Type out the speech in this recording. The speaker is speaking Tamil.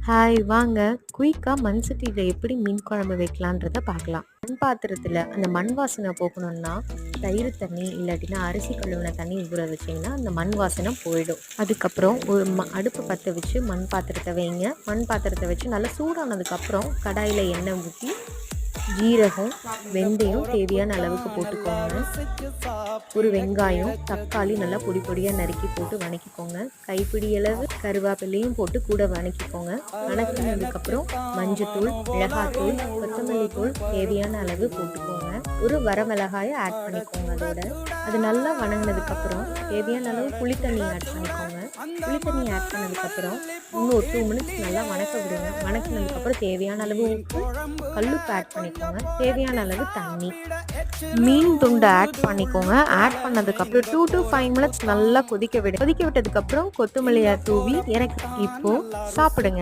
ஹாய் வாங்க குயிக்காக மண் சட்டியில் எப்படி மீன் குழம்பு வைக்கலான்றத பார்க்கலாம். மண் பாத்திரத்தில் அந்த மண் வாசனை போகணும்னா தயிர் தண்ணி இல்லாட்டினா அரிசி கழுவின தண்ணி ஊற வச்சிங்கன்னா அந்த மண் வாசனை போயிடும். அதுக்கப்புறம் ஒரு அடுப்பு பற்ற வச்சு மண் பாத்திரத்தை வைங்க. மண் பாத்திரத்தை வச்சு நல்லா சூடானதுக்கப்புறம் கடாயில் எண்ணெய் ஊற்றி ஜீரகம் வெந்தயம் தேவையான அளவுக்கு போட்டுக்கோங்க. ஒரு வெங்காயம் தக்காளி நல்லா பொடி பொடியாக நறுக்கி போட்டு வணக்கிக்கோங்க. கைப்பிடி அளவு கருவேப்பிலையும் போட்டு கூட வணக்கிக்கோங்க. வணக்கினதுக்கப்புறம் மஞ்சத்தூள் மிளகாத்தூள் கொத்தமல்லி தூள் தேவையான அளவு போட்டுக்கோங்க. ஒரு வரமிளகாயை ஆட் பண்ணிக்கோங்க. அது நல்லா வணங்கினதுக்கப்புறம் தேவையான அளவு புளித்தண்ணி ஆட் பண்ணிக்கோங்க. புளித்தண்ணி ஆட் பண்ணதுக்கப்புறம் இன்னும் ஒரு 2 மினிட்ஸ் நல்லா வணக்க விடுங்க. வணக்கினதுக்கப்புறம் தேவையான அளவு உப்பு கல்லுப்பு ஆட் பண்ணிக்கோங்க. தேவையான அளவு தண்ணி மீன் துண்டை ஆட் பண்ணிக்கோங்க. ஆட் பண்ணதுக்கப்புறம் 2 to 5 மினிட்ஸ் நல்லா கொதிக்க விட்டதுக்கப்புறம் கொத்தமல்லியை தூவி இறக்கி இப்போ சாப்பிடுங்க.